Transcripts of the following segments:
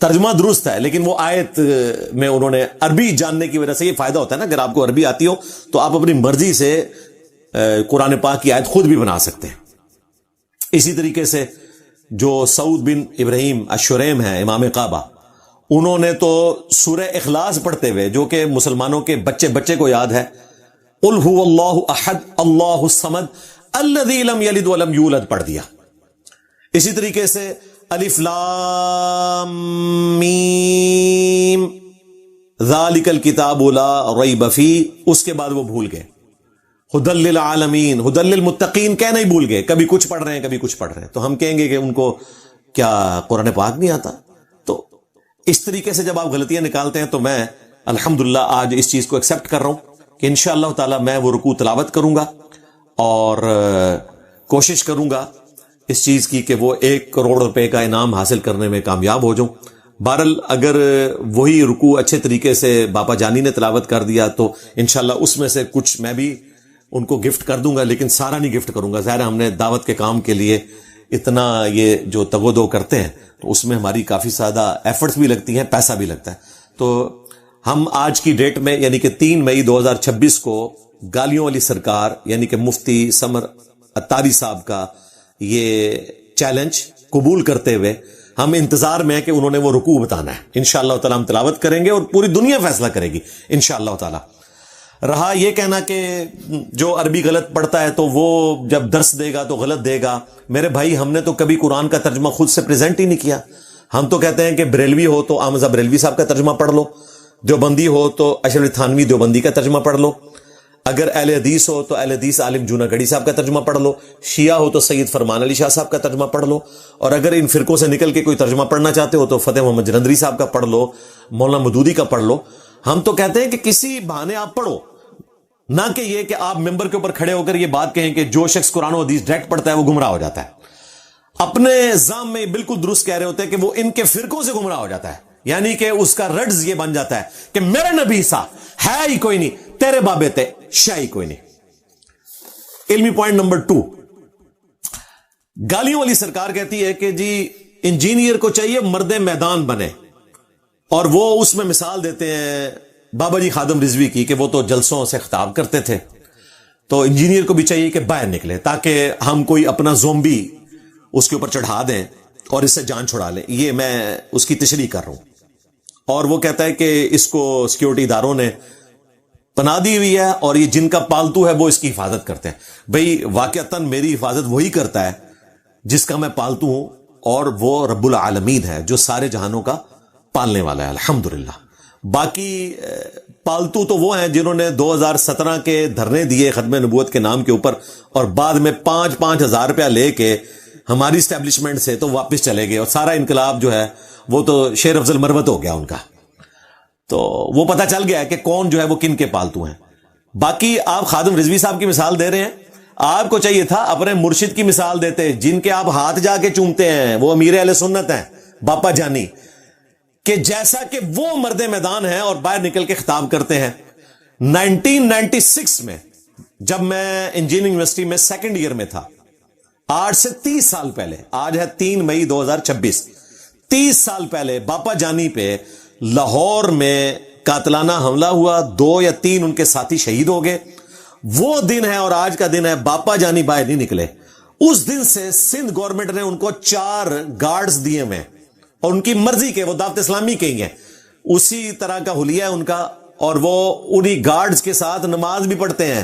ترجمہ درست ہے لیکن وہ آیت میں انہوں نے عربی جاننے کی وجہ سے یہ فائدہ ہوتا ہے نا، اگر آپ کو عربی آتی ہو تو آپ اپنی مرضی سے قرآن پاک کی آیت خود بھی بنا سکتے ہیں. اسی طریقے سے جو سعود بن ابراہیم الشریم ہیں امام کعبہ، انہوں نے تو سورہ اخلاص پڑھتے ہوئے، جو کہ مسلمانوں کے بچے کو یاد ہے، قل هو اللہ احد اللہ الصمد الذی لم یلد ولم یولد پڑھ دیا. اسی طریقے سے الف لام میم ذالک الکتاب لا ریب فیہ، اس کے بعد وہ بھول گئے. ہدی للعالمین، ہدی للمتقین کہنا ہی بھول گئے، کبھی کچھ پڑھ رہے ہیں کبھی کچھ پڑھ رہے ہیں. تو ہم کہیں گے کہ ان کو کیا قرآن پاک نہیں آتا؟ تو اس طریقے سے جب آپ غلطیاں نکالتے ہیں تو میں الحمدللہ آج اس چیز کو ایکسپٹ کر رہا ہوں کہ انشاءاللہ تعالی میں وہ رکوع تلاوت کروں گا اور کوشش کروں گا اس چیز کی کہ وہ 1 کروڑ روپے کا انعام حاصل کرنے میں کامیاب ہو جاؤں. بہرحال اگر وہی رکوع اچھے طریقے سے باپا جانی نے تلاوت کر دیا تو انشاءاللہ اس میں سے کچھ میں بھی ان کو گفٹ کر دوں گا، لیکن سارا نہیں گفٹ کروں گا. ظاہر ہم نے دعوت کے کام کے لیے اتنا یہ جو تگودو کرتے ہیں تو اس میں ہماری کافی زیادہ ایفرٹس بھی لگتی ہیں، پیسہ بھی لگتا ہے. تو ہم آج کی ڈیٹ میں یعنی کہ 3 مئی 2026 کو گالیوں والی سرکار یعنی کہ مفتی سمر اتاری صاحب کا یہ چیلنج قبول کرتے ہوئے ہم انتظار میں ہیں کہ انہوں نے وہ رکوع بتانا ہے. انشاءاللہ تعالی ہم تلاوت کریں گے اور پوری دنیا فیصلہ کرے گی انشاءاللہ تعالی. رہا یہ کہنا کہ جو عربی غلط پڑھتا ہے تو وہ جب درس دے گا تو غلط دے گا، میرے بھائی ہم نے تو کبھی قرآن کا ترجمہ خود سے پریزنٹ ہی نہیں کیا. ہم تو کہتے ہیں کہ بریلوی ہو تو آمزہ بریلوی صاحب کا ترجمہ پڑھ لو، دیوبندی ہو تو اشرف علی تھانوی دیوبندی کا ترجمہ پڑھ لو، اگر اہل حدیث ہو تو اہل حدیث عالم جونا گڑھی صاحب کا ترجمہ پڑھ لو، شیعہ ہو تو سید فرمان علی شاہ صاحب کا ترجمہ پڑھ لو، اور اگر ان فرقوں سے نکل کے کوئی ترجمہ پڑھنا چاہتے ہو تو فتح محمد جلندری صاحب کا پڑھ لو، مولانا مودودی کا پڑھ لو. ہم تو کہتے ہیں کہ کسی بہانے آپ پڑھو، نہ کہ یہ کہ آپ ممبر کے اوپر کھڑے ہو کر یہ بات کہیں کہ جو شخص قرآن و حدیث ڈائریکٹ پڑھتا ہے وہ گمراہ ہو جاتا ہے. اپنے ذام میں بالکل درست کہہ رہے ہوتے ہیں کہ وہ ان کے فرقوں سے گمراہ ہو جاتا ہے، یعنی کہ اس کا رڈز یہ بن جاتا ہے کہ میرے نبی سا ہے ہی کوئی نہیں، تیرے بابے تے شاہ ہی کوئی نہیں. علمی پوائنٹ نمبر 2، گالیوں والی سرکار کہتی ہے کہ جی انجینئر کو چاہیے مرد میدان بنے، اور وہ اس میں مثال دیتے ہیں بابا جی خادم رضوی کی کہ وہ تو جلسوں سے خطاب کرتے تھے، تو انجینئر کو بھی چاہیے کہ باہر نکلے تاکہ ہم کوئی اپنا زومبی اس کے اوپر چڑھا دیں اور اس سے جان چھڑا لیں. یہ میں اس کی تشریح کر رہا ہوں. اور وہ کہتا ہے کہ اس کو سیکیورٹی اداروں نے پناہ دی ہوئی ہے اور یہ جن کا پالتو ہے وہ اس کی حفاظت کرتے ہیں. بھئی واقعتاً میری حفاظت وہی کرتا ہے جس کا میں پالتو ہوں، اور وہ رب العالمین ہے جو سارے جہانوں کا پالنے والا ہے الحمدللہ. باقی پالتو تو وہ ہیں جنہوں نے 2017 کے دھرنے دیے ختم نبوت کے نام کے اوپر اور بعد میں 5-5 ہزار روپیہ لے کے ہماری اسٹیبلشمنٹ سے تو واپس چلے گئے، اور سارا انقلاب جو ہے وہ تو شیر افضل مروت ہو گیا ان کا. تو وہ پتہ چل گیا کہ کون جو ہے وہ کن کے پالتو ہیں. باقی آپ خادم رضوی صاحب کی مثال دے رہے ہیں، آپ کو چاہیے تھا اپنے مرشد کی مثال دیتے جن کے آپ ہاتھ جا کے چومتے ہیں، وہ امیر اہل سنت ہیں باپا جانی، کہ جیسا کہ وہ مرد میدان ہیں اور باہر نکل کے خطاب کرتے ہیں. 1996 میں جب میں انجینئرنگ یونیورسٹی میں 2nd ایئر میں تھا، آج سے 30 سال پہلے، آج ہے 3 مئی 2026، 30 سال پہلے باپا جانی پہ لاہور میں قاتلانہ حملہ ہوا، 2 یا 3 ان کے ساتھی شہید ہو گئے. وہ دن ہے اور آج کا دن ہے، باپا جانی باہر نہیں نکلے. اس دن سے سندھ گورنمنٹ نے ان کو 4 گارڈز دیے ہوئے اور ان کی مرضی کے، وہ دعوت اسلامی کے ہی ہیں، اسی طرح کا حلیہ ہے ان کا، اور وہ انہی گارڈز کے ساتھ نماز بھی پڑھتے ہیں.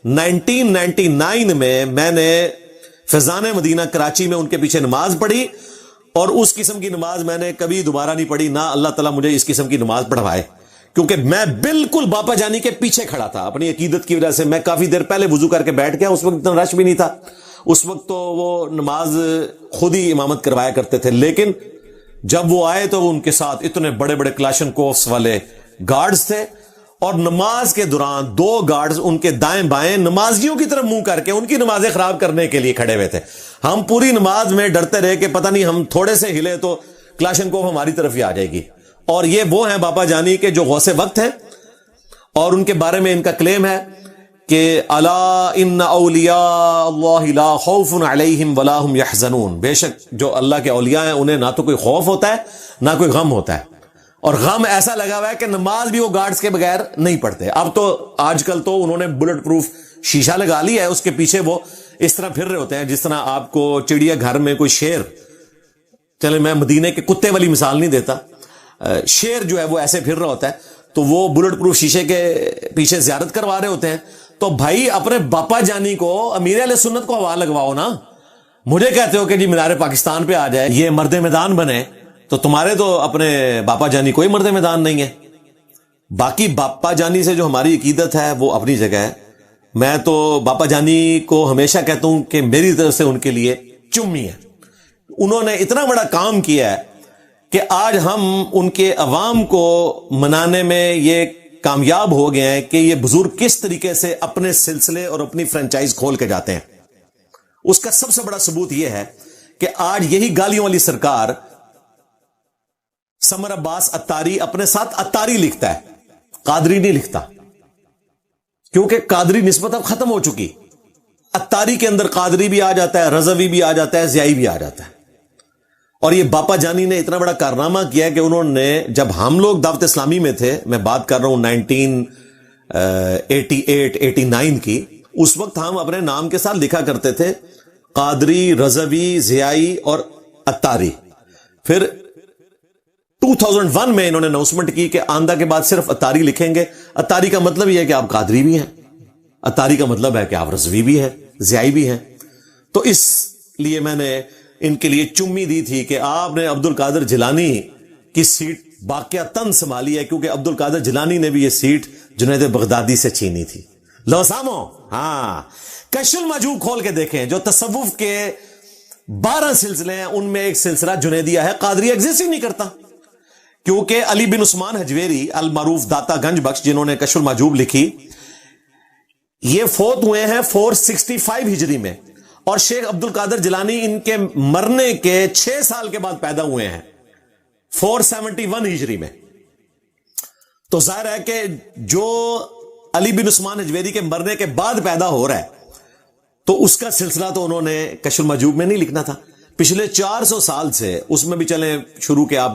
1999 میں نے فیضان مدینہ کراچی میں ان کے پیچھے نماز پڑھی، اور اس قسم کی نماز میں نے کبھی دوبارہ نہیں پڑھی، نہ اللہ تعالیٰ مجھے اس قسم کی نماز پڑھوائے، کیونکہ میں بالکل باپا جانی کے پیچھے کھڑا تھا اپنی عقیدت کی وجہ سے. میں کافی دیر پہلے وضو کر کے بیٹھ گیا، اس وقت اتنا رش بھی نہیں تھا، اس وقت تو وہ نماز خود ہی امامت کروایا کرتے تھے. لیکن جب وہ آئے تو ان کے ساتھ اتنے بڑے بڑے کلاشن کوفس والے گارڈز تھے، اور نماز کے دوران 2 گارڈز ان کے دائیں بائیں نمازیوں کی طرف منہ کر کے ان کی نمازیں خراب کرنے کے لیے کھڑے ہوئے تھے. ہم پوری نماز میں ڈرتے رہے کہ پتہ نہیں ہم تھوڑے سے ہلے تو کلاشن کوف ہماری طرف ہی آ جائے گی. اور یہ وہ ہیں باپا جانی کے جو غوث وقت ہیں، اور ان کے بارے میں ان کا کلیم ہے کہ الا ان اولیاء اللہ لا خوف علیہم ولا هم یحزنون، بے شک جو اللہ کے اولیاء ہیں انہیں نہ تو کوئی خوف ہوتا ہے نہ کوئی غم ہوتا ہے، اور غم ایسا لگا ہوا ہے کہ نماز بھی وہ گارڈز کے بغیر نہیں پڑھتے۔ اب تو آج کل تو انہوں نے بلٹ پروف شیشہ لگا لی ہے، اس کے پیچھے وہ اس طرح پھر رہے ہوتے ہیں جس طرح آپ کو چڑیا گھر میں کوئی شیر، چلے میں مدینے کے کتے والی مثال نہیں دیتا، شیر جو ہے وہ ایسے پھر رہا ہوتا ہے تو وہ بلٹ پروف شیشے کے پیچھے زیارت کروا رہے ہوتے ہیں۔ تو بھائی اپنے باپا جانی کو، امیر اہل سنت کو ہوا لگواؤ نا، مجھے کہتے ہو کہ جی مینار پاکستان پہ آ جائے یہ مرد میدان بنے، تو تمہارے تو اپنے باپا جانی کوئی مرد میدان نہیں ہے۔ باقی باپا جانی سے جو ہماری عقیدت ہے وہ اپنی جگہ ہے، میں تو باپا جانی کو ہمیشہ کہتا ہوں کہ میری طرف سے ان کے لیے چمی ہے، انہوں نے اتنا بڑا کام کیا ہے کہ آج ہم ان کے عوام کو منانے میں یہ کامیاب ہو گئے ہیں کہ یہ بزرگ کس طریقے سے اپنے سلسلے اور اپنی فرنچائز کھول کے جاتے ہیں۔ اس کا سب سے بڑا ثبوت یہ ہے کہ آج یہی گالیوں والی سرکار سمر عباس اتاری اپنے ساتھ اتاری لکھتا ہے، قادری نہیں لکھتا، کیونکہ قادری نسبت اب ختم ہو چکی، اتاری کے اندر قادری بھی آ جاتا ہے، رضوی بھی آ جاتا ہے، زیائی بھی آ جاتا ہے۔ اور یہ باپا جانی نے اتنا بڑا کارنامہ کیا کہ انہوں نے، جب ہم لوگ دعوت اسلامی میں تھے، میں بات کر رہا ہوں 1988-89 کی، اس وقت ہم اپنے نام کے ساتھ لکھا کرتے تھے قادری، رضوی، زیائی اور اتاری۔ پھر 2001 میں انہوں نے اناؤنسمنٹ کی کہ آندہ کے بعد صرف اتاری لکھیں گے۔ اتاری کا مطلب یہ ہے کہ آپ قادری بھی ہیں، اتاری کا مطلب ہے کہ آپ رضوی بھی ہیں، زیائی بھی ہیں۔ تو اس لیے میں نے ان کے لیے چمی دی تھی کہ آپ نے عبد القادر جیلانی کی سیٹ باقیاتاً سنبھالی ہے، کیونکہ عبد القادر جیلانی نے بھی یہ سیٹ جنید بغدادی سے چھینی تھی۔ لو سامو، ہاں کشف المحجوب کھول کے دیکھیں، جو تصوف کے 12 سلسلے ہیں ان میں ایک سلسلہ جنیدیہ ہے، قادری ایگزسٹ ہی نہیں کرتا، کیونکہ علی بن عثمان حجویری المعروف داتا گنج بخش جنہوں نے کشف المحجوب لکھی، یہ فوت ہوئے ہیں 465 ہجری میں، اور شیخ عبد القادر جیلانی ان کے مرنے کے 6 سال کے بعد پیدا ہوئے ہیں 471 ہجری میں۔ تو ظاہر ہے کہ جو علی بن عثمان حجویری کے مرنے کے بعد پیدا ہو رہا ہے تو اس کا سلسلہ تو انہوں نے کشف المحجوب میں نہیں لکھنا تھا۔ پچھلے 400 سال سے، اس میں بھی چلیں شروع کے آپ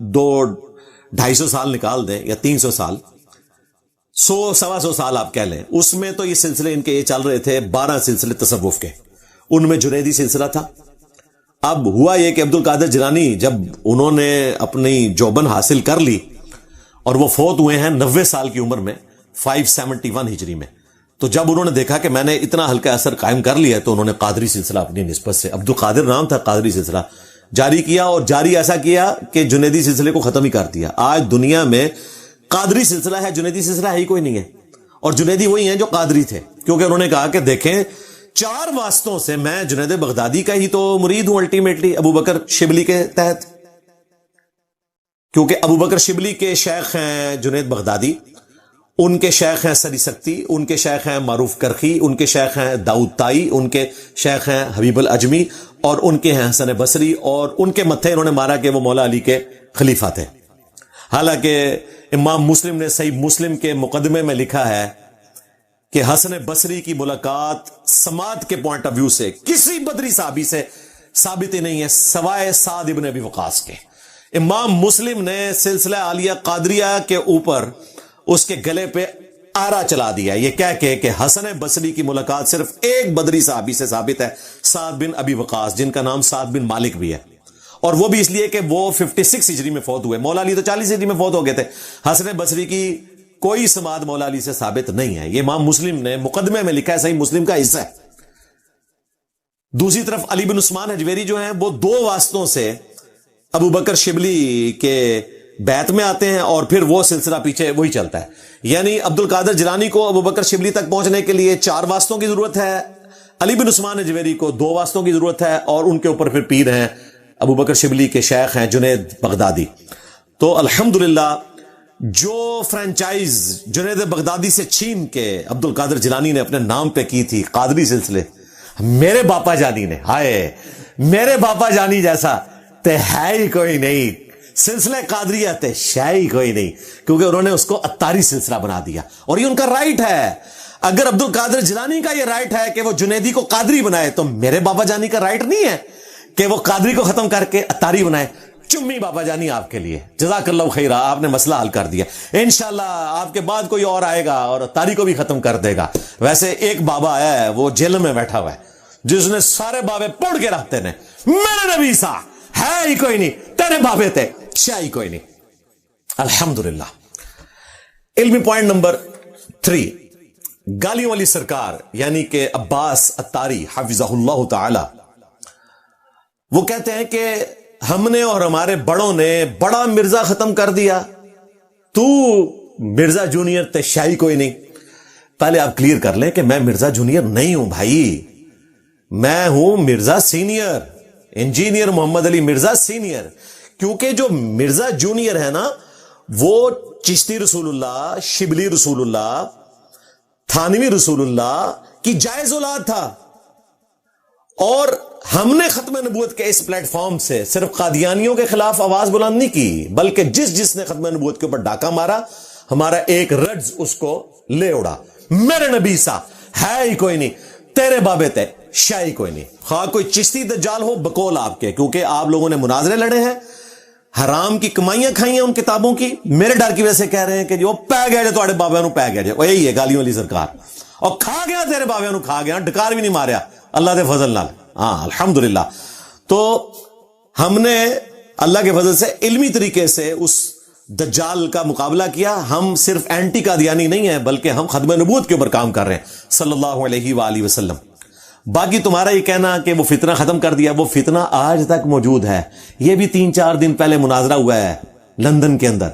200-250 سال نکال دیں یا 300 سال، 100-125 سال آپ کہہ لیں، اس میں تو یہ سلسلے ان کے یہ چل رہے تھے 12 سلسلے تصوف کے، ان میں جنیدی سلسلہ تھا۔ اب ہوا یہ کہ عبد القادر جیلانی جب انہوں نے اپنی جوبن حاصل کر لی اور وہ فوت ہوئے ہیں 90 سال کی عمر میں 571 ہجری میں، تو جب انہوں نے دیکھا کہ میں نے اتنا ہلکا اثر قائم کر لیا تو انہوں نے قادری سلسلہ اپنی نسبت سے، عبد القادر نام تھا، قادری سلسلہ جاری کیا، اور جاری ایسا کیا کہ جنیدی سلسلے کو ختم ہی کر دیا۔ آج دنیا میں قادری سلسلہ ہے، جنیدی سلسلہ ہی کوئی نہیں ہے، اور جنیدی وہی ہیں جو قادری تھے، کیونکہ انہوں نے کہا کہ دیکھیں 4 واسطوں سے میں جنید بغدادی کا ہی تو مرید ہوں الٹیمیٹلی، ابو بکر شبلی کے تحت، کیونکہ ابو بکر شبلی کے شیخ ہیں جنید بغدادی، ان کے شیخ ہیں سری سکتی، ان کے شیخ ہیں معروف کرخی، ان کے شیخ ہیں داؤد تائی، ان کے شیخ ہیں حبیب العجمی، اور ان کے ہیں حسن بصری، اور ان کے متھے انہوں نے مارا کہ وہ مولا علی کے خلیفہ تھے۔ حالانکہ امام مسلم نے صحیح مسلم کے مقدمے میں لکھا ہے کہ حسن بصری کی ملاقات سماعت کے پوائنٹ آف ویو سے کسی بدری صحابی سے ثابت ہی نہیں ہے سوائے سعد ابن ابی وقاص کے۔ امام مسلم نے سلسلہ عالیہ قادریہ کے اوپر اس کے گلے پہ آرا چلا دیا، یہ کہہ کے کہ حسن بصری کی ملاقات صرف ایک بدری صحابی سے ثابت ہے، سعد بن ابی وقاص، جن کا نام سعد بن مالک بھی ہے، اور وہ بھی اس لیے کہ وہ 56 ہجری میں فوت ہوئے، مولا علی تو 40 ہجری میں فوت ہو گئے تھے۔ حسن بصری کی کوئی سماعت مولا علی سے ثابت نہیں ہے، یہ امام مسلم نے مقدمے میں لکھا ہے، صحیح مسلم کا حصہ ہے۔ دوسری طرف علی بن عثمان حجویری جو ہیں وہ 2 واسطوں سے ابو بکر شبلی کے بیعت میں آتے ہیں، اور پھر وہ سلسلہ پیچھے وہی چلتا ہے، یعنی عبد القادر جیلانی کو ابو بکر شبلی تک پہنچنے کے لیے 4 واسطوں کی ضرورت ہے، علی بن عثمان حجویری کو 2 واسطوں کی ضرورت ہے، اور ان کے اوپر پھر پیر ہیں ابو بکر شبلی کے شیخ ہیں جنید بغدادی۔ تو الحمدللہ جو فرنچائز جنید بغدادی سے چھین کے عبد القادر جیلانی نے اپنے نام پہ کی تھی قادری سلسلے، میرے باپا جانی نے، ہائے میرے باپا جانی جیسا تے ہے ہی کوئی نہیں، سلسلہ قادریہ تے ہے ہی کوئی نہیں، کیونکہ انہوں نے اس کو اتاری سلسلہ بنا دیا، اور یہ ان کا رائٹ ہے۔ اگر عبد القادر جیلانی کا یہ رائٹ ہے کہ وہ جنیدی کو قادری بنائے تو میرے بابا جانی کا رائٹ نہیں ہے کہ وہ قادری کو ختم کر کے اتاری بنائے. چمی بابا جانی آپ کے لیے, جزاک اللہ خیرہ, آپ نے مسئلہ حل کر دیا. انشاءاللہ آپ کے بعد کوئی اور آئے گا اور اتاری کو بھی ختم کر دے گا. ویسے ایک بابا آیا ہے, وہ جیل میں بیٹھا ہوا ہے, جس نے سارے بابے پوڑ کے رکھتے نے. میرے نبی سا ہے ہی کوئی نہیں, تیرے بابے تھے شاہی کوئی نہیں. الحمدللہ. علمی پوائنٹ نمبر 3, گالیوں والی سرکار یعنی کہ عباس اتاری حفظہ اللہ تعالی, وہ کہتے ہیں کہ ہم نے اور ہمارے بڑوں نے بڑا مرزا ختم کر دیا, تو مرزا جونیئر تے شاہی کوئی نہیں. پہلے آپ کلیئر کر لیں کہ میں مرزا جونیئر نہیں ہوں بھائی, میں ہوں مرزا سینئر, انجینئر محمد علی مرزا سینئر. کیونکہ جو مرزا جونیئر ہے نا وہ چشتی رسول اللہ, شبلی رسول اللہ, تھانوی رسول اللہ کی جائز اولاد تھا. اور ہم نے ختم نبوت کے اس پلیٹ فارم سے صرف قادیانیوں کے خلاف آواز بلند نہیں کی, بلکہ جس نے ختم نبوت کے اوپر ڈاکہ مارا, ہمارا ایک رجز اس کو لے اڑا. میرے نبی سا ہے ہی کوئی نہیں, تیرے بابے تے شاہی کوئی نہیں. خواہ کوئی چشتی دجال ہو بقول آپ کے, کیونکہ آپ لوگوں نے مناظرے لڑے ہیں, حرام کی کمائیاں کھائی ہیں ان کتابوں کی. میرے ڈر کی وجہ سے کہہ رہے ہیں کہ جو پہ گیا جو تھوڑے بابے نو پہ گیا جو, یہی ہے گالیوں والی سرکار. اور کھا گیا تیرے بابے نو, کھا گیا, ڈکار بھی نہیں ماریا اللہ دے فضل نال. ہاں الحمدللہ. تو ہم نے اللہ کے فضل سے علمی طریقے سے اس دجال کا مقابلہ کیا. ہم صرف اینٹی قادیانی نہیں ہیں, بلکہ ہم ختم نبوت کے اوپر کام کر رہے ہیں صلی اللہ علیہ وآلہ وسلم. باقی تمہارا یہ کہنا کہ وہ فتنہ ختم کر دیا, وہ فتنہ آج تک موجود ہے. یہ بھی 3-4 دن پہلے مناظرہ ہوا ہے لندن کے اندر,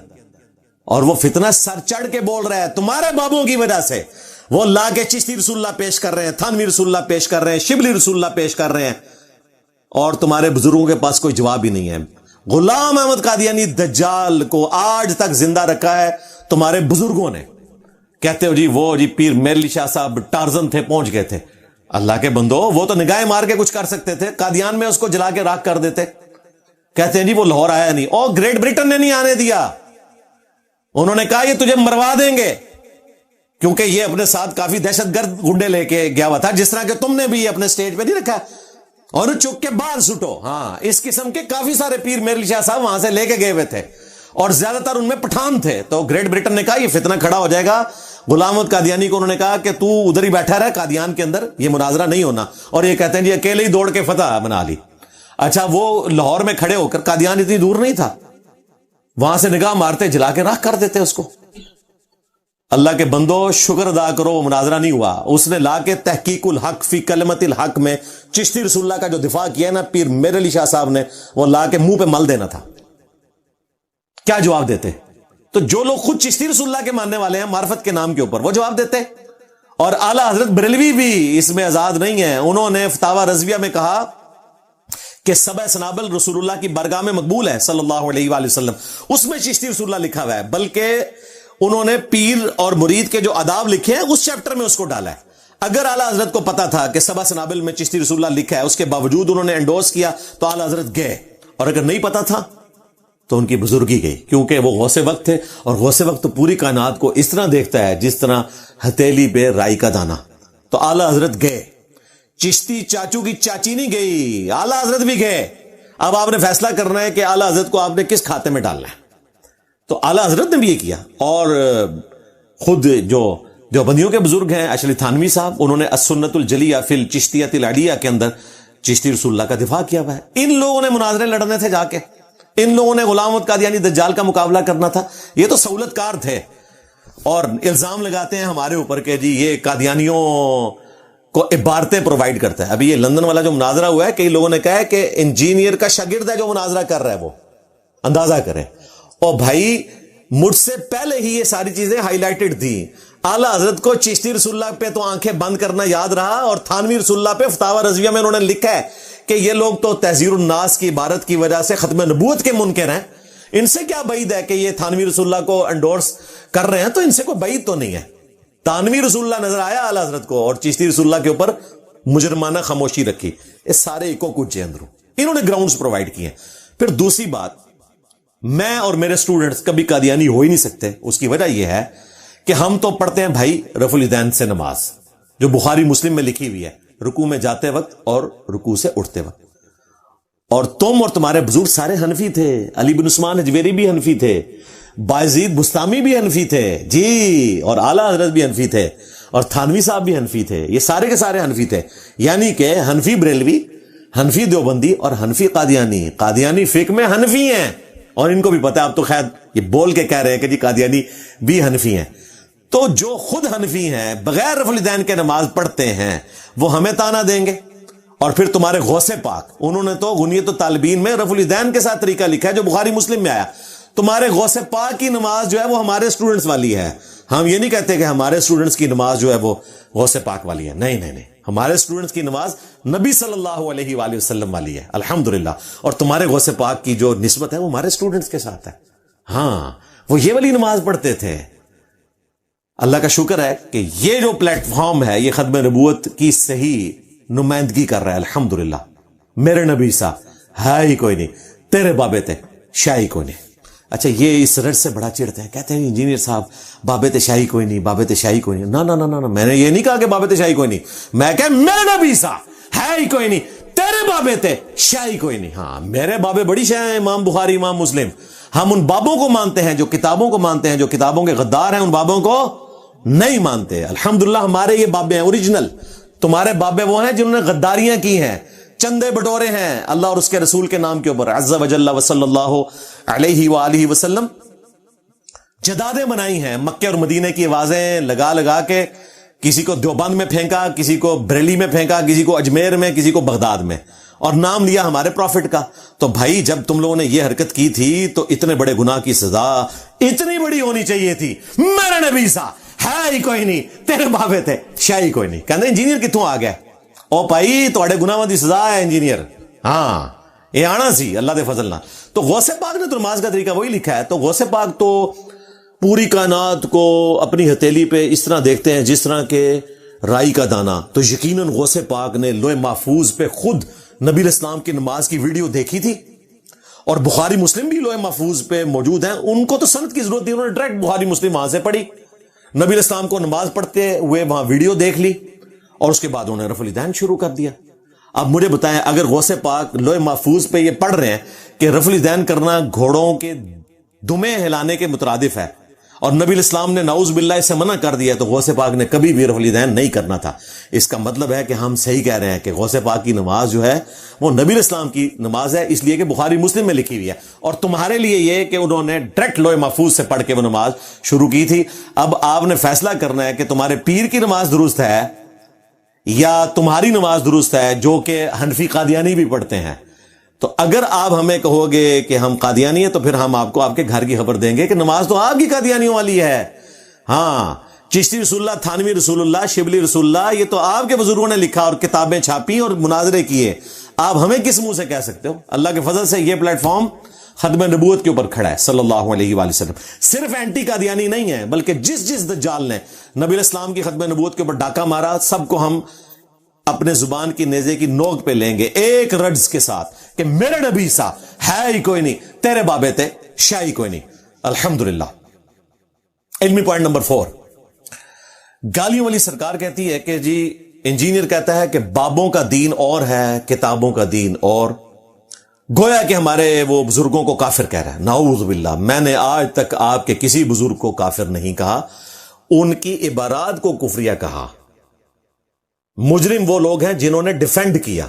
اور وہ فتنہ سر چڑھ کے بول رہا ہے تمہارے بابوں کی وجہ سے. وہ لا کے چشتی رسول اللہ پیش کر رہے ہیں, تھانوی رسول اللہ پیش کر رہے ہیں, شبلی رسول اللہ پیش کر رہے ہیں, اور تمہارے بزرگوں کے پاس کوئی جواب ہی نہیں ہے. غلام احمد قادیانی دجال کو آج تک زندہ رکھا ہے تمہارے بزرگوں نے. کہتے ہو جی وہ جی پیر میر علی شاہ صاحب ٹارزن تھے, پہنچ گئے تھے. اللہ کے بندو, وہ تو نگاہیں مار کے کچھ کر سکتے تھے, قادیان میں اس کو جلا کے راکھ کر دیتے. کہتے ہیں جی وہ لاہور آیا نہیں, اور گریٹ برٹن نے نہیں آنے دیا. انہوں نے کہا یہ تجھے مروا دیں گے, کیونکہ یہ اپنے ساتھ کافی دہشت گرد گنڈے لے کے گیا ہوا تھا, جس طرح کہ تم نے بھی اپنے سٹیج پہ نہیں رکھا, اور چک کے بال سٹو. ہاں اس قسم کے کافی سارے پیر میر علی شاہ صاحب وہاں سے لے کے گئے ہوئے تھے, اور زیادہ تر ان میں پٹھان تھے. تو گریٹ برٹن نے کہا یہ فتنہ کھڑا ہو جائے گا. غلام احمد قادیانی کو انہوں نے کہا کہ تو ادھر ہی بیٹھا رہا قادیان کے اندر, یہ مناظرہ نہیں ہونا. اور یہ کہتے ہیں جی اکیلے ہی دوڑ کے فتح بنا لی. اچھا وہ لاہور میں کھڑے ہو کر, قادیان اتنی دور نہیں تھا, وہاں سے نگاہ مارتے جلا کے راکھ کر دیتے اس کو. اللہ کے بندو شکر ادا کرو وہ مناظرہ نہیں ہوا. اس نے لا کے تحقیق الحق فی کلمت الحق میں چشتی رسول اللہ کا جو دفاع کیا نا پیر میر علی شاہ صاحب نے, وہ لا کے منہ پہ مل دینا تھا. کیا جواب دیتے؟ تو جو لوگ خود چشتی رسول اللہ کے ماننے والے ہیں معرفت کے نام کے اوپر, وہ جواب دیتے. اور اعلیٰ حضرت بریلوی بھی اس میں آزاد نہیں ہے. انہوں نے فتاوی رضویہ میں کہا کہ سبع سنابل رسول اللہ کی بارگاہ میں مقبول ہے صلی اللہ علیہ وآلہ وسلم, اس میں چشتی رسول اللہ لکھا ہوا ہے. بلکہ انہوں نے پیر اور مرید کے جو آداب لکھے ہیں اس چیپٹر میں اس کو ڈالا ہے. اگر اعلیٰ حضرت کو پتا تھا کہ سبع سنابل میں چشتی رسول اللہ لکھا ہے, اس کے باوجود انہوں نے انڈورس کیا, تو اعلیٰ حضرت گئے. اور اگر نہیں پتا تھا تو ان کی بزرگی گئی, کیونکہ وہ غوث وقت تھے, اور غوث وقت تو پوری کائنات کو اس طرح دیکھتا ہے جس طرح ہتھیلی پہ رائی کا دانہ. تو اعلیٰ حضرت گئے. چشتی چاچو کی چاچی نہیں گئی, اعلیٰ حضرت بھی گئے. اب آپ نے فیصلہ کرنا ہے کہ اعلیٰ حضرت کو آپ نے کس کھاتے میں ڈالنا ہے. تو اعلیٰ حضرت نے بھی یہ کیا. اور خود جو دیوبندیوں کے بزرگ ہیں اشلی تھانوی صاحب, انہوں نے السنت الجلیہ فی الچشتیۃ العلیہ کے اندر چشتی رسول اللہ کا دفاع کیا ہوا ہے. ان لوگوں نے مناظرے لڑنے تھے جا کے, ان لوگوں نے غلام احمد قادیانی دجال کا مقابلہ کرنا تھا. یہ تو سہولت کار تھے, اور الزام لگاتے ہیں ہمارے اوپر کہ جی یہ قادیانیوں کو عبارتیں پرووائڈ کرتا ہے. ابھی یہ لندن والا جو مناظرہ ہوا ہے, کئی لوگوں نے کہا ہے کہ انجینئر کا شاگرد ہے جو مناظرہ کر رہا ہے, وہ اندازہ کریں. اور بھائی مجھ سے پہلے ہی یہ ساری چیزیں ہائی لائٹڈ تھیں. اعلیٰ حضرت کو چشتی رسول اللہ پہ تو آنکھیں بند کرنا یاد رہا, اور تھانوی رسول اللہ پہ فتاوی رضویہ میں انہوں نے لکھا ہے کہ یہ لوگ تو تحذیر الناس کی عبارت کی وجہ سے ختم نبوت کے منکر ہیں. ان سے کیا بعید ہے کہ یہ تھانوی رسول اللہ کو انڈورس کر رہے ہیں, تو ان سے کوئی بعید تو نہیں ہے. تھانوی رسول اللہ نظر آیا اعلیٰ حضرت کو, اور چشتی رسول اللہ کے اوپر مجرمانہ خاموشی رکھی. اس سارے ایکو کچھ اندروں انہوں نے گراؤنڈز پرووائڈ کیے ہیں. پھر دوسری بات, میں اور میرے سٹوڈنٹس کبھی قادیانی ہو ہی نہیں سکتے. اس کی وجہ یہ ہے کہ ہم تو پڑھتے ہیں بھائی رفع الیدین سے نماز، جو بخاری مسلم میں لکھی ہوئی ہے، رکوع میں جاتے وقت اور رکوع سے اٹھتے وقت. اور تم اور تمہارے بزرگ سارے حنفی تھے. علی بن عثمان حجویری بھی حنفی تھے، بایزید بستامی بھی حنفی تھے جی، اور اعلیٰ حضرت بھی حنفی تھے، اور تھانوی صاحب بھی حنفی تھے. یہ سارے کے سارے حنفی تھے. یعنی کہ حنفی بریلوی، حنفی دیوبندی اور حنفی قادیانی فقہ میں حنفی ہیں. اور ان کو بھی پتا ہے، اب تو خیر یہ بول کے کہہ رہے ہیں کہ جی قادیانی بھی حنفی ہیں. تو جو خود حنفی ہیں، بغیر رفع الیدین کے نماز پڑھتے ہیں، وہ ہمیں تانا دیں گے. اور پھر تمہارے غوث پاک، انہوں نے تو غنیت الطالبین میں رفع الیدین کے ساتھ طریقہ لکھا ہے جو بخاری مسلم میں آیا. تمہارے غوث پاک کی نماز جو ہے وہ ہمارے اسٹوڈنٹس والی ہے. ہم یہ نہیں کہتے کہ ہمارے اسٹوڈنٹس کی نماز جو ہے وہ غوث پاک والی ہے. نہیں، ہمارے اسٹوڈنٹس کی نماز نبی صلی اللہ علیہ وآلہ وسلم والی ہے الحمدللہ. اور تمہارے غوث پاک کی جو نسبت ہے وہ ہمارے اسٹوڈنٹس کے ساتھ ہے. ہاں، وہ یہ والی نماز پڑھتے تھے. اللہ کا شکر ہے کہ یہ جو پلیٹ فارم ہے یہ ختم نبوت کی صحیح نمائندگی کر رہا ہے الحمدللہ. میرے نبی سا ہے ہی کوئی نہیں، تیرے بابے تھے شاہی کوئی نہیں. اچھا، یہ اس رٹ سے بڑا چڑھتے ہیں، کہتے ہیں انجینئر صاحب بابے تے شاہی کوئی نہیں، بابے تے شاہی کوئی نہیں. نہ، میں نے یہ نہیں کہا کہ بابے تے شاہی کوئی نہیں. میں کہ میرے نبی سا ہے ہی کوئی نہیں، تیرے بابے تے شاہی کوئی نہیں. ہاں، میرے بابے بڑی شاہ ہیں، امام بخاری، امام مسلم. ہم ان بابوں کو مانتے ہیں جو کتابوں کو مانتے ہیں. جو کتابوں کے غدار ہیں ان بابوں کو نہیں مانتے. الحمدللہ ہمارے یہ بابے ہیں اوریجنل. تمہارے بابے وہ ہیں جنہوں نے غداریاں کی ہیں، چندے بٹورے ہیں اللہ اور اس کے رسول کے نام کے اوپر. عز وجل وصلی اللہ علیہ وآلہ وسلم. جدادیں بنائی ہیں، مکے اور مدینے کی آوازیں لگا کے کسی کو دیوبند میں پھینکا، کسی کو بریلی میں پھینکا، کسی کو اجمیر میں، کسی کو بغداد میں، اور نام لیا ہمارے پروفٹ کا. تو بھائی جب تم لوگوں نے یہ حرکت کی تھی تو اتنے بڑے گناہ کی سزا اتنی بڑی ہونی چاہیے تھی. میرے نبی سا ہے ہی کوئی نہیں، تیرے بابے تھے شاہی کوئی نہیں. کہتے انجینئر کتوں آ گیا؟ او بھائی تھوڑے گناہاں دی سزا ہے انجینئر. ہاں، یہ آنا سی اللہ دے فضل نہ. تو غوث پاک نے تو نماز کا طریقہ وہی لکھا ہے. تو غوث پاک تو پوری کائنات کو اپنی ہتھیلی پہ اس طرح دیکھتے ہیں جس طرح کے رائی کا دانہ. تو یقیناً غوث پاک نے لوح محفوظ پہ خود نبی الاسلام کی نماز کی ویڈیو دیکھی تھی، اور بخاری مسلم بھی لوح محفوظ پہ موجود ہیں. ان کو تو سند کی ضرورت تھی، انہوں نے ڈائریکٹ بخاری مسلم وہاں سے پڑھی، نبی الاسلام کو نماز پڑھتے ہوئے وہاں ویڈیو دیکھ لی، اور اس کے بعد انہوں نے رفع الیدین شروع کر دیا. اب مجھے بتائیں، اگر غوث پاک لوح محفوظ پہ یہ پڑھ رہے ہیں کہ رفع الیدین کرنا گھوڑوں کے دمیں ہلانے کے مترادف ہے، اور نبی الاسلام نے نعوذ باللہ اسے منع کر دیا، تو غوث پاک نے کبھی بھی رفع الیدین نہیں کرنا تھا. اس کا مطلب ہے کہ ہم صحیح کہہ رہے ہیں کہ غوث پاک کی نماز جو ہے وہ نبی الاسلام کی نماز ہے، اس لیے کہ بخاری مسلم میں لکھی ہوئی ہے. اور تمہارے لیے یہ کہ انہوں نے ڈائریکٹ لوح محفوظ سے پڑھ کے وہ نماز شروع کی تھی. اب آپ نے فیصلہ کرنا ہے کہ تمہارے پیر کی نماز درست ہے یا تمہاری نماز درست ہے، جو کہ حنفی قادیانی بھی پڑھتے ہیں. تو اگر آپ ہمیں کہو گے کہ ہم قادیانی ہیں تو پھر ہم آپ کو آپ کے گھر کی خبر دیں گے کہ نماز تو آپ کی قادیانیوں والی ہے. ہاں، چشتی رسول اللہ، تھانوی رسول اللہ، شبلی رسول اللہ، یہ تو آپ کے بزرگوں نے لکھا اور کتابیں چھاپی اور مناظرے کیے. آپ ہمیں کس منہ سے کہہ سکتے ہو؟ اللہ کے فضل سے یہ پلیٹ فارم ختم نبوت کے اوپر کھڑا ہے صلی اللہ علیہ وآلہ وسلم. صرف اینٹی قادیانی نہیں ہے، بلکہ جس دجال نے نبی الاسلام کی ختم نبوت کے اوپر ڈاکہ مارا، سب کو ہم اپنے زبان کی نیزے کی نوک پہ لیں گے ایک رجز کے ساتھ کہ میرے نبی سا ہے ہی کوئی نہیں، تیرے بابے تھے شاہی کوئی نہیں. الحمدللہ. علمی پوائنٹ نمبر 4. گالیوں والی سرکار کہتی ہے کہ جی انجینئر کہتا ہے کہ بابوں کا دین اور ہے، کتابوں کا دین اور. گویا کہ ہمارے وہ بزرگوں کو کافر کہہ رہا ہے. نعوذ باللہ. میں نے آج تک آپ کے کسی بزرگ کو کافر نہیں کہا، ان کی عبارات کو کفریہ کہا. مجرم وہ لوگ ہیں جنہوں نے ڈیفینڈ کیا.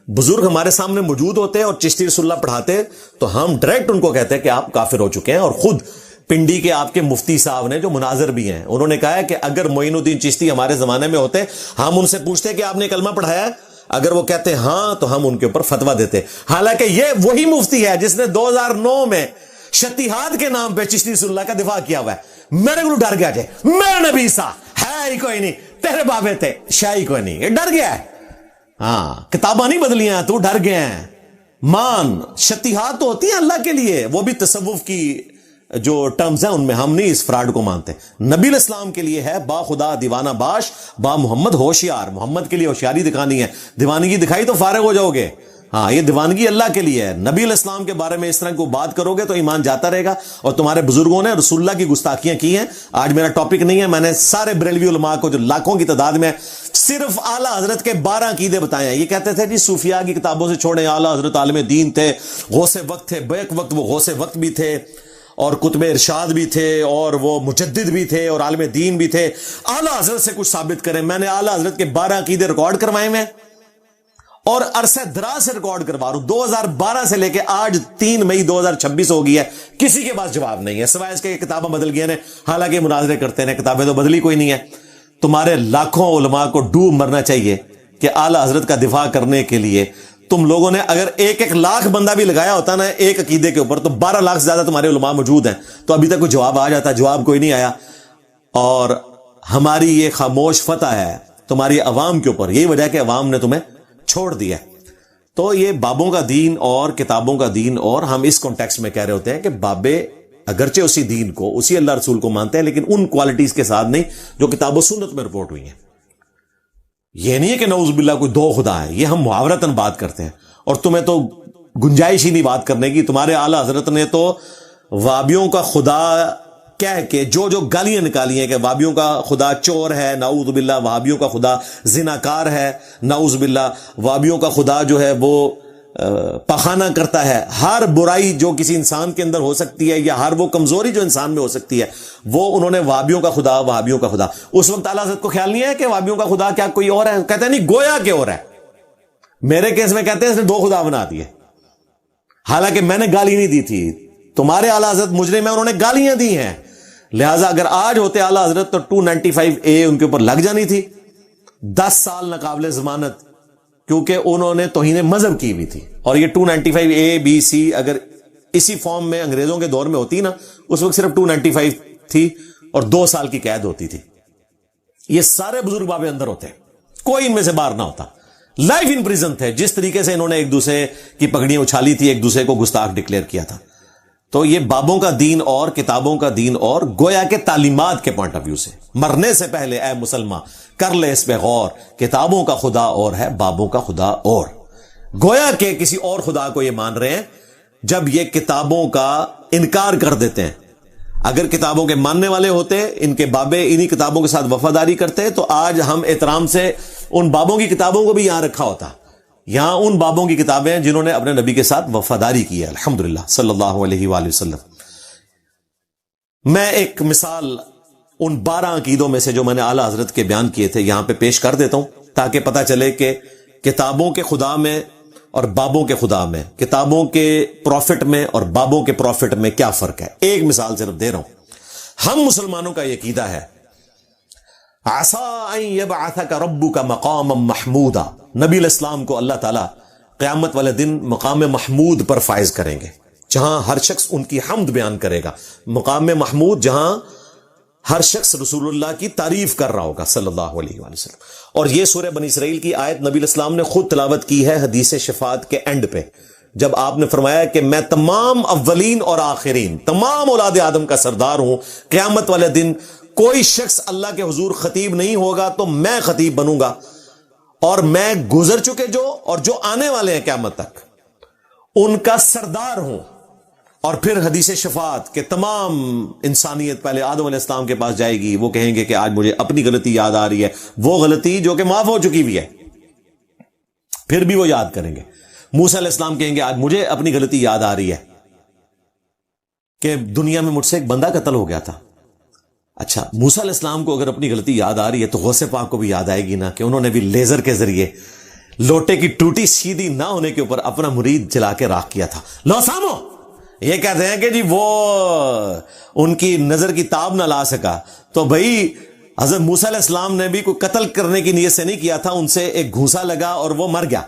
بزرگ ہمارے سامنے موجود ہوتے اور چشتی رسول اللہ پڑھاتے تو ہم ڈائریکٹ ان کو کہتے ہیں کہ آپ کافر ہو چکے ہیں. اور خود پنڈی کے آپ کے مفتی صاحب نے جو مناظر بھی ہیں، انہوں نے کہا ہے کہ اگر معین الدین چشتی ہمارے زمانے میں ہوتے، ہم ان سے پوچھتے کہ آپ نے کلمہ پڑھایا ہے، اگر وہ کہتے ہاں تو ہم ان کے اوپر فتویٰ دیتے. حالانکہ یہ وہی مفتی ہے جس نے 2009 میں شتیہات کے نام پہ چشتی رسول اللہ کا دفاع کیا ہوا ہے. میرے کو ڈر گیا جائے، میرے نبی سا ہے ہی کوئی نہیں، تیرے بابے تھے شاہی کوئی نہیں. یہ ڈر گیا ہے. ہاں، کتاباں نہیں بدلی ہیں، تو ڈر گیا ہے. مان شتیہات تو ہوتی ہیں اللہ کے لیے، وہ بھی تصوف کی جو ٹرمز ہیں ان میں، ہم نہیں اس فراڈ کو مانتے. نبی الاسلام کے لیے ہے با خدا دیوانہ باش، با محمد ہوشیار. محمد کے لیے ہوشیاری دکھانی ہے، دیوانگی دکھائی تو فارغ ہو جاؤ گے. ہاں یہ دیوانگی اللہ کے لیے ہے. نبی علیہ السلام کے بارے میں اس طرح کو بات کرو گے تو ایمان جاتا رہے گا. اور تمہارے بزرگوں نے رسول اللہ کی گستاخیاں کی ہیں. آج میرا ٹاپک نہیں ہے, میں نے سارے بریلوی علماء کو جو لاکھوں کی تعداد میں صرف اعلیٰ حضرت کے 12 عقیدے بتائے ہیں. یہ کہتے تھے جی صوفیاء کی کتابوں سے چھوڑیں, اعلیٰ حضرت عالم دین تھے, غوث وقت تھے, بیک وقت وہ غوث وقت بھی تھے اور قطب ارشاد بھی تھے اور وہ مجدد بھی تھے اور عالم دین بھی تھے. اعلیٰ حضرت سے کچھ ثابت کریں. میں نے اعلیٰ حضرت کے 12 عقیدے ریکارڈ کروائے ہیں اور عرصہ دراز سے ریکارڈ کروا رہا ہوں. 2012 سے لے کے آج 3 مئی 2026 ہو گئی ہے, کسی کے پاس جواب نہیں ہے سوائے اس کے کتابیں بدل گئی ہیں. حالانکہ مناظرے کرتے ہیں, کتابیں تو بدلی کوئی نہیں ہے. تمہارے لاکھوں علماء کو ڈوب مرنا چاہیے کہ اعلیٰ حضرت کا دفاع کرنے کے لیے تم لوگوں نے اگر 1 لاکھ بندہ بھی لگایا ہوتا نا ایک عقیدے کے اوپر تو 12 لاکھ سے زیادہ تمہارے علماء موجود ہیں. تو ابھی تک کوئی جواب آ جاتا, جواب کوئی نہیں آیا. اور ہماری یہ خاموش فتح ہے تمہاری عوام کے اوپر, یہی وجہ ہے کہ عوام نے تمہیں چھوڑ دیا. تو یہ بابوں کا دین اور کتابوں کا دین, اور ہم اس کانٹیکسٹ میں کہہ رہے ہوتے ہیں کہ بابے اگرچہ اسی دین کو, اسی اللہ رسول کو مانتے ہیں لیکن ان کوالٹیز کے ساتھ نہیں جو کتاب و سنت میں رپورٹ ہوئی ہیں. یہ نہیں ہے کہ نعوذ باللہ کوئی 2 خدا ہے, یہ ہم محاورتاً بات کرتے ہیں اور تمہیں تو گنجائش ہی نہیں بات کرنے کی. تمہارے اعلیٰ حضرت نے تو وابیوں کا خدا کہہ کے جو گالیاں نکالی ہیں کہ وابیوں کا خدا چور ہے نعوذ باللہ, وابیوں کا خدا زناکار ہے نعوذ باللہ, وابیوں کا خدا جو ہے وہ پخانہ کرتا ہے. ہر برائی جو کسی انسان کے اندر ہو سکتی ہے یا ہر وہ کمزوری جو انسان میں ہو سکتی ہے وہ انہوں نے وابیوں کا خدا, وابیوں کا خدا. اس وقت اعلیٰ حضرت کو خیال نہیں ہے کہ وابیوں کا خدا کیا کوئی اور ہے, کہتے ہیں نہیں گویا کہ اور ہے. میرے کیس میں کہتے ہیں اس نے 2 خدا بنا دیے, حالانکہ میں نے گالی نہیں دی تھی. تمہارے اعلیٰ حضرت مجرم ہیں, انہوں نے گالیاں دی ہیں. لہٰذا اگر آج ہوتے اعلیٰ حضرت تو 295A ان کے اوپر لگ جانی تھی, 10 سال ناقابل ضمانت, کیونکہ انہوں نے توہین مذہب کی ہوئی تھی. اور یہ 295A B C اگر اسی فارم میں انگریزوں کے دور میں ہوتی نا, اس وقت صرف 295 تھی اور 2 سال کی قید ہوتی تھی. یہ سارے بزرگ بابے اندر ہوتے, کوئی ان میں سے باہر نہ ہوتا. لائف ان پریزن تھے. جس طریقے سے انہوں نے ایک دوسرے کی پگڑیاں اچھالی تھی, ایک دوسرے کو گستاخ ڈکلیئر کیا تھا. تو یہ بابوں کا دین اور کتابوں کا دین اور گویا کے تعلیمات کے پوائنٹ آف ویو سے مرنے سے پہلے اے مسلمان کر لے اس پہ غور. کتابوں کا خدا اور ہے, بابوں کا خدا اور. گویا کہ کسی اور خدا کو یہ مان رہے ہیں جب یہ کتابوں کا انکار کر دیتے ہیں. اگر کتابوں کے ماننے والے ہوتے, ان کے بابے انہی کتابوں کے ساتھ وفاداری کرتے, تو آج ہم احترام سے ان بابوں کی کتابوں کو بھی یہاں رکھا ہوتا. یہاں ان بابوں کی کتابیں ہیں جنہوں نے اپنے نبی کے ساتھ وفاداری کی ہے, الحمدللہ صلی اللہ علیہ وآلہ وسلم. میں ایک مثال ان 12 عقیدوں میں سے جو میں نے اعلیٰ حضرت کے بیان کیے تھے یہاں پہ پیش کر دیتا ہوں تاکہ پتہ چلے کہ کتابوں کے خدا میں اور بابوں کے خدا میں, کتابوں کے پروفٹ میں اور بابوں کے پروفٹ میں کیا فرق ہے. ایک مثال صرف دے رہا ہوں. ہم مسلمانوں کا یہ عقیدہ ہے عسى ان يبعثك ربك مقاما محمودا, نبی علیہ السلام کو اللہ تعالیٰ قیامت والے دن مقام محمود پر فائز کریں گے جہاں ہر شخص ان کی حمد بیان کرے گا. مقام محمود جہاں ہر شخص رسول اللہ کی تعریف کر رہا ہوگا صلی اللہ علیہ وآلہ وسلم. اور یہ سورہ بنی اسرائیل کی آیت نبی علیہ السلام نے خود تلاوت کی ہے حدیث شفاعت کے اینڈ پہ, جب آپ نے فرمایا کہ میں تمام اولین اور آخرین تمام اولاد آدم کا سردار ہوں. قیامت والے دن کوئی شخص اللہ کے حضور خطیب نہیں ہوگا تو میں خطیب بنوں گا, اور میں گزر چکے جو اور جو آنے والے ہیں قیامت تک ان کا سردار ہوں. اور پھر حدیث شفاعت کہ تمام انسانیت پہلے آدم علیہ السلام کے پاس جائے گی, وہ کہیں گے کہ آج مجھے اپنی غلطی یاد آ رہی ہے, وہ غلطی جو کہ معاف ہو چکی ہوئی ہے, پھر بھی وہ یاد کریں گے. موسیٰ علیہ السلام کہیں گے آج مجھے اپنی غلطی یاد آ رہی ہے کہ دنیا میں مجھ سے ایک بندہ قتل ہو گیا تھا. اچھا, موسیٰ علیہ السلام کو اگر اپنی غلطی یاد آ رہی ہے تو غوث پاک کو بھی یاد آئے گی نا کہ انہوں نے بھی لیزر کے ذریعے لوٹے کی ٹوٹی سیدھی نہ ہونے کے اوپر اپنا مرید جلا کے راکھ کیا تھا. لو سامو یہ کہتے ہیں کہ جی وہ ان کی نظر کی تاب نہ لا سکا, تو بھائی حضرت موسیٰ علیہ السلام نے بھی کوئی قتل کرنے کی نیت سے نہیں کیا تھا, ان سے ایک گھونسا لگا اور وہ مر گیا.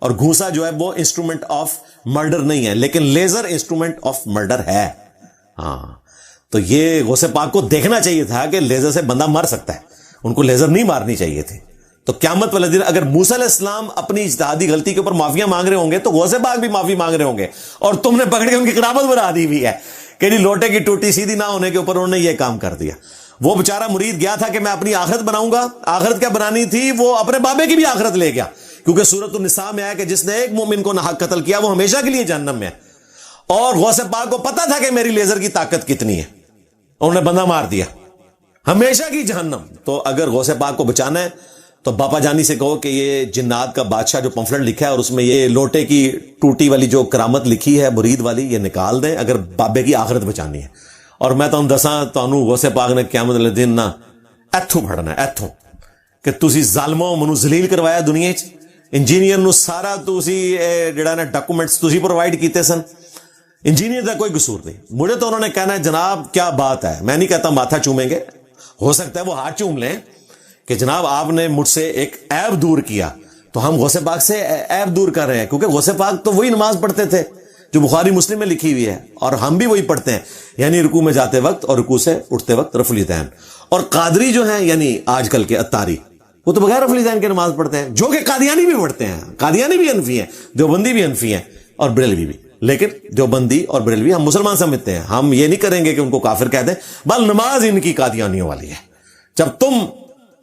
اور گھونسا جو ہے وہ انسٹرومنٹ آف مرڈر نہیں ہے, لیکن لیزر انسٹرومنٹ آف مرڈر ہے. ہاں, تو یہ غوث پاک کو دیکھنا چاہیے تھا کہ لیزر سے بندہ مر سکتا ہے, ان کو لیزر نہیں مارنی چاہیے تھی. تو قیامت والے دن اگر موسیٰ علیہ السلام اپنی اجتہادی غلطی کے اوپر معافیاں مانگ رہے ہوں گے تو غوث پاک بھی معافی مانگ رہے ہوں گے, اور تم نے پکڑ کے ان کی قرابت بنا دی ہوئی ہے کہ جی لوٹے کی ٹوٹی سیدھی نہ ہونے کے اوپر انہوں نے یہ کام کر دیا. وہ بیچارہ مرید گیا تھا کہ میں اپنی آخرت بناؤں گا, آخرت کیا بنانی تھی, وہ اپنے بابے کی بھی آخرت لے گیا کیونکہ سورۃ النساء میں آیا کہ جس نے ایک مومن کو ناحق قتل کیا وہ ہمیشہ کے لیے جہنم میں ہے، اور غوث پاک کو پتا تھا کہ میری لیزر کی طاقت کتنی ہے، انہوں نے بندہ مار دیا، ہمیشہ کی جہنم۔ تو اگر غوث پاک کو بچانا ہے تو باپا جانی سے کہو کہ یہ جنات کا بادشاہ جو پمفلٹ لکھا ہے اور اس میں یہ لوٹے کی ٹوٹی والی جو کرامت لکھی ہے مرید والی، یہ نکال دیں اگر بابے کی آخرت بچانی ہے۔ اور میں تو دساں تو غوث پاک نے قیامت والے دن نہ ایتھوں پھڑنا ہے، ایتھوں کہ تسی ظالموں منو ذلیل کروایا دنیا چ، انجینئر نو سارا تسی جڑا نا ڈاکومنٹس تسی پرووائڈ کیتے سن، انجینئر کا کوئی قصور نہیں۔ مجھے تو انہوں نے کہنا ہے جناب کیا بات ہے، میں نہیں کہتا ماتھا چومیں گے، ہو سکتا ہے وہ ہاتھ چوم لیں کہ جناب آپ نے مجھ سے ایک عیب دور کیا، تو ہم غوث پاک سے عیب دور کر رہے ہیں، کیونکہ غوث پاک تو وہی نماز پڑھتے تھے جو بخاری مسلم میں لکھی ہوئی ہے، اور ہم بھی وہی پڑھتے ہیں، یعنی رکوع میں جاتے وقت اور رکوع سے اٹھتے وقت رفع الیدین۔ اور قادری جو ہیں یعنی آج کل کے اتاری، وہ تو بغیر رفع الیدین کے نماز پڑھتے ہیں، جو کہ قادیانی بھی پڑھتے ہیں، قادیانی بھی حنفی ہیں، دیوبندی بھی حنفی ہیں، اور بریلوی بھی، لیکن دیوبندی اور بریلوی ہم مسلمان سمجھتے ہیں، ہم یہ نہیں کریں گے کہ ان کو کافر کہہ دیں، بل نماز ان کی قادیانیوں والی ہے۔ جب تم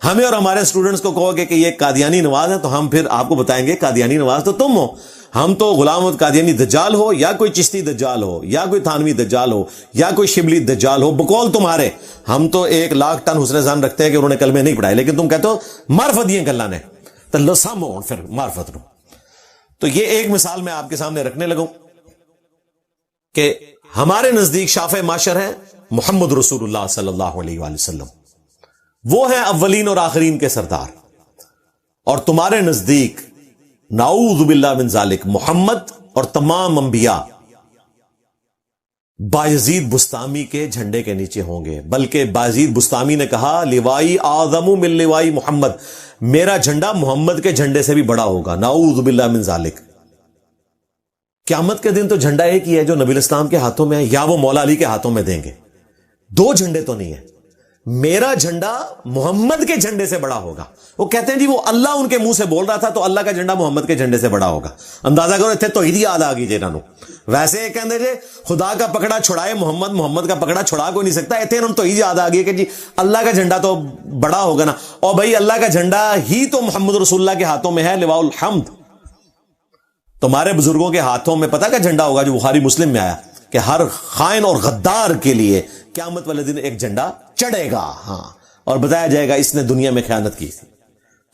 ہمیں اور ہمارے اسٹوڈنٹس کو کہو گے کہ یہ قادیانی نماز ہے تو ہم پھر آپ کو بتائیں گے قادیانی نماز تو تم ہو، ہم تو غلام احمد قادیانی دجال ہو یا کوئی چشتی دجال ہو یا کوئی تھانوی دجال ہو یا کوئی شبلی دجال ہو، بقول تمہارے ہم تو 1,00,000 ٹن حسن ظن رکھتے ہیں کہ انہوں نے کلمے نہیں پڑھائے، لیکن تم کہتے ہو معرفت یہ گلا نے تو لسامو پھر معرفت نو۔ تو یہ ایک مثال میں آپ کے سامنے رکھنے لگوں کہ ہمارے نزدیک شافع معاشر ہے محمد رسول اللہ صلی اللہ علیہ وآلہ وسلم، وہ ہیں اولین اور آخرین کے سردار، اور تمہارے نزدیک نعوذ باللہ من ذالک محمد اور تمام انبیاء بایزید بستامی کے جھنڈے کے نیچے ہوں گے، بلکہ بایزید بستامی نے کہا لیوائی اعظم من لیوائی محمد، میرا جھنڈا محمد کے جھنڈے سے بھی بڑا ہوگا، نعوذ باللہ من ذالک۔ قیامت کے دن تو جھنڈا ایک ہی ہے جو نبی اسلام کے ہاتھوں میں ہے یا وہ مولا علی کے ہاتھوں میں دیں گے، دو جھنڈے تو نہیں ہیں، میرا جھنڈا محمد کے جھنڈے سے بڑا ہوگا۔ وہ کہتے ہیں جی وہ اللہ ان کے منہ سے بول رہا تھا تو اللہ کا جھنڈا محمد کے جھنڈے سے بڑا ہوگا۔ اندازہ کرو اتنے توحید یاد آ گئی جی انہوں، ویسے یہ کہندے جی خدا کا پکڑا چھڑائے محمد، محمد کا پکڑا چھڑا کوئی نہیں سکتا، اتنے انہوں توحید یاد آ گئی کہ جی اللہ کا جھنڈا تو بڑا ہوگا نا، اور بھائی اللہ کا جھنڈا ہی تو محمد رسول اللہ کے ہاتھوں میں ہے، لواء الحمد۔ تمہارے بزرگوں کے ہاتھوں میں پتہ کا جھنڈا ہوگا جو بخاری مسلم میں آیا کہ ہر خائن اور غدار کے لیے قیامت والے دن ایک جھنڈا چڑھے گا، ہاں، اور بتایا جائے گا اس نے دنیا میں خیانت کی تھی۔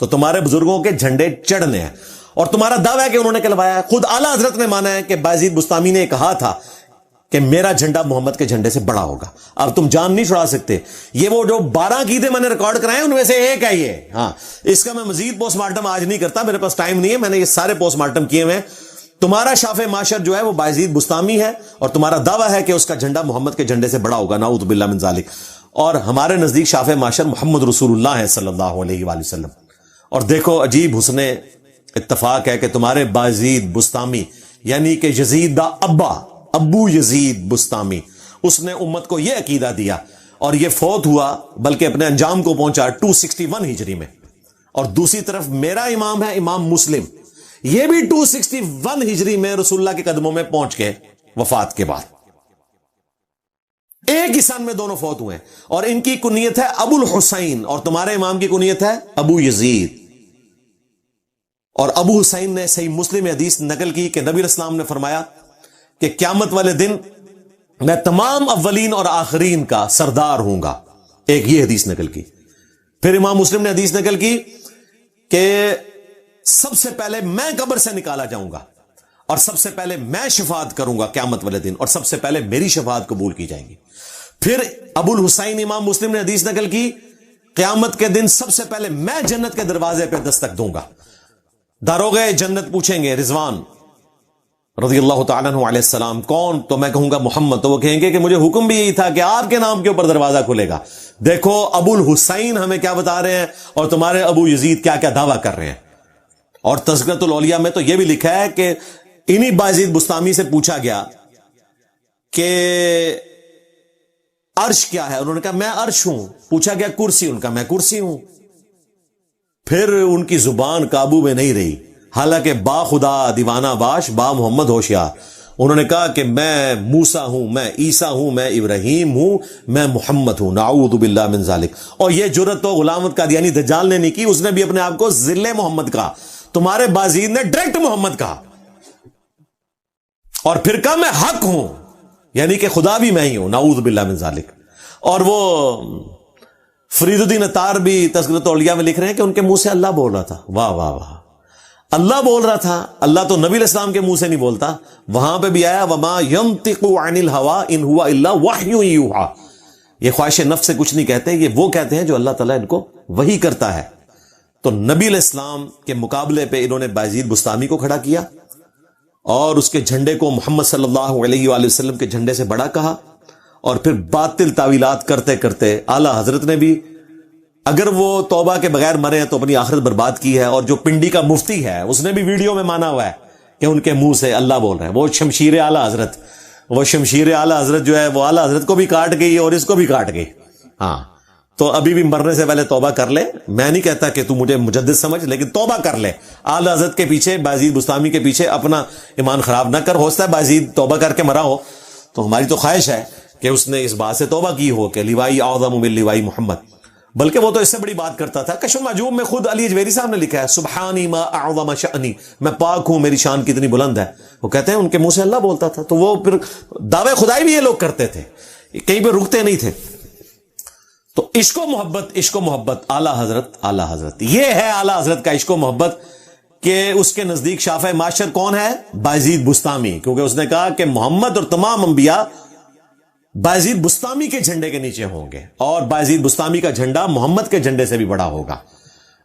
تو تمہارے بزرگوں کے جھنڈے چڑھنے ہیں، اور تمہارا دعویٰ ہے کہ انہوں نے کہلوایا ہے، خود اعلیٰ حضرت نے مانا ہے کہ بایزید بستامی نے کہا تھا کہ میرا جھنڈا محمد کے جھنڈے سے بڑا ہوگا۔ اب تم جان نہیں چھڑا سکتے، یہ وہ جو 12 عقیدے میں نے ریکارڈ کرائے ان میں سے ایک ہے یہ، ہاں، اس کا میں مزید پوسٹ مارٹم آج نہیں کرتا، میرے پاس ٹائم نہیں ہے، میں نے یہ سارے پوسٹ مارٹم کیے ہوئے ہیں۔ تمہارا شافع معاشر جو ہے وہ بایزید بستامی ہے، اور تمہارا دعویٰ ہے کہ اس کا جھنڈا محمد کے جھنڈے سے بڑا ہوگا، نعوذ باللہ من ذالک۔ اور ہمارے نزدیک شافع معاشر محمد رسول اللہ ہے صلی اللہ علیہ وآلہ وسلم۔ اور دیکھو عجیب حسن اتفاق ہے کہ تمہارے بایزید بستامی یعنی کہ یزید دا ابا، ابو یزید بستامی، اس نے امت کو یہ عقیدہ دیا، اور یہ فوت ہوا بلکہ اپنے انجام کو پہنچا 261 ہجری میں۔ اور دوسری طرف میرا امام ہے امام مسلم، یہ بھی 261 ہجری میں رسول اللہ کے قدموں میں پہنچ کے وفات کے بعد ایک ہی سن میں دونوں فوت ہوئے ہیں، اور ان کی کنیت ہے ابو الحسین، اور تمہارے امام کی کنیت ہے ابو یزید۔ اور ابو حسین نے صحیح مسلم حدیث نقل کی کہ نبی اسلام نے فرمایا کہ قیامت والے دن میں تمام اولین اور آخرین کا سردار ہوں گا، ایک یہ حدیث نقل کی۔ پھر امام مسلم نے حدیث نقل کی کہ سب سے پہلے میں قبر سے نکالا جاؤں گا، اور سب سے پہلے میں شفاعت کروں گا قیامت والے دن، اور سب سے پہلے میری شفاعت قبول کی جائے گی۔ پھر ابو الحسین امام مسلم نے حدیث نقل کی قیامت کے دن سب سے پہلے میں جنت کے دروازے پہ دستک دوں گا، داروغے جنت پوچھیں گے رضوان رضی اللہ تعالیٰ عنہ علیہ السلام کون؟ تو میں کہوں گا محمد، تو وہ کہیں گے کہ مجھے حکم بھی یہی تھا کہ آپ کے نام کے اوپر دروازہ کھلے گا۔ دیکھو ابو الحسین ہمیں کیا بتا رہے ہیں اور تمہارے ابو یزید کیا کیا دعویٰ کر رہے ہیں۔ اور تذکرۃ الاولیاء میں تو یہ بھی لکھا ہے کہ انہی بایزید بستامی سے پوچھا گیا کہ عرش کیا ہے، انہوں نے کہا میں عرش ہوں۔ پوچھا گیا کرسی، ان کا میں کرسی ہوں۔ پھر ان کی زبان قابو میں نہیں رہی، حالانکہ با خدا دیوانہ باش با محمد ہوشیار، انہوں نے کہا کہ میں موسیٰ ہوں، میں عیسیٰ ہوں، میں ابراہیم ہوں، میں محمد ہوں، نعوذ باللہ من ذالک۔ اور یہ جرت تو غلام احمد قادیانی دجال نے نہیں کی، اس نے بھی اپنے آپ کو ذل محمد کہا۔ تمہارے بازید نے ڈائریکٹ محمد کہا اور پھر کہا میں حق ہوں، یعنی کہ خدا بھی میں ہی ہوں، نعوذ باللہ من ذالک۔ اور وہ فرید الدین عطار بھی تذکرۃ الاولیاء میں لکھ رہے ہیں کہ ان کے منہ سے اللہ بول رہا تھا۔ واہ واہ واہ، اللہ بول رہا تھا، اللہ تو نبی علیہ السلام کے منہ سے نہیں بولتا۔ وہاں پہ بھی آیا وما ينطق عن الهوى ان هو الا وحی یوحى، یہ خواہش نفس سے کچھ نہیں کہتے، یہ وہ کہتے ہیں جو اللہ تعالیٰ ان کو وحی کرتا ہے۔ تو نبی علیہ السلام کے مقابلے پہ انہوں نے بایزید بستامی کو کھڑا کیا اور اس کے جھنڈے کو محمد صلی اللہ علیہ وآلہ وسلم کے جھنڈے سے بڑا کہا، اور پھر باطل تعویلات کرتے کرتے اعلیٰ حضرت نے بھی، اگر وہ توبہ کے بغیر مرے ہیں تو اپنی آخرت برباد کی ہے، اور جو پنڈی کا مفتی ہے اس نے بھی ویڈیو میں مانا ہوا ہے کہ ان کے منہ سے اللہ بول رہے ہیں۔ وہ شمشیر اعلیٰ حضرت، وہ شمشیر اعلیٰ حضرت جو ہے وہ اعلیٰ حضرت کو بھی کاٹ گئی اور اس کو بھی کاٹ گئی۔ ہاں تو ابھی بھی مرنے سے پہلے توبہ کر لے، میں نہیں کہتا کہ تو مجھے مجدد سمجھ، لیکن توبہ کر لے، اعلیٰ حضرت کے پیچھے، بایزید بستامی کے پیچھے اپنا ایمان خراب نہ کر۔ ہو سکتا ہے بایزید توبہ کر کے مرا ہو، تو ہماری تو خواہش ہے کہ اس نے اس بات سے توبہ کی ہو کہ لیوائی اعظم من لیوائی محمد، بلکہ وہ تو اس سے بڑی بات کرتا تھا۔ کشف المحجوب میں خود علی اجویری صاحب نے لکھا ہے سبحانی ما اعظم شأنی، میں پاک ہوں، میری شان کتنی بلند ہے۔ وہ کہتے ہیں ان کے منہ سے اللہ بولتا تھا، تو وہ پھر دعوے خدائی بھی یہ لوگ کرتے تھے، کہیں پہ رکتے نہیں تھے۔ تو عشق و محبت، عشق و محبت، اعلیٰ حضرت، اعلیٰ حضرت، یہ ہے اعلیٰ حضرت کا عشق و محبت کہ اس کے نزدیک شافع معاشر کون ہے؟ بایزید بستامی، کیونکہ اس نے کہا کہ محمد اور تمام انبیاء بایزید بستامی کے جھنڈے کے نیچے ہوں گے، اور بایزید بستامی کا جھنڈا محمد کے جھنڈے سے بھی بڑا ہوگا۔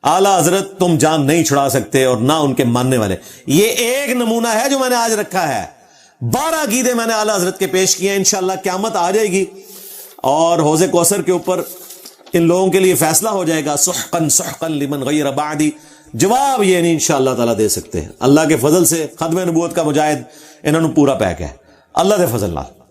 اعلیٰ حضرت تم جان نہیں چھڑا سکتے اور نہ ان کے ماننے والے۔ یہ ایک نمونہ ہے جو میں نے آج رکھا ہے، 12 عقیدے میں نے اعلیٰ حضرت کے پیش کیے ہیں۔ انشاءاللہ قیامت آ جائے گی اور حوض کوثر کے اوپر ان لوگوں کے لیے فیصلہ ہو جائے گا، سحقا سحقا لمن غیر بعدی، جواب یہ نہیں انشاءاللہ تعالیٰ دے سکتے۔ اللہ کے فضل سے ختم نبوت کا مجاہد انہوں نے پورا پیک ہے، اللہ دے فضل نال۔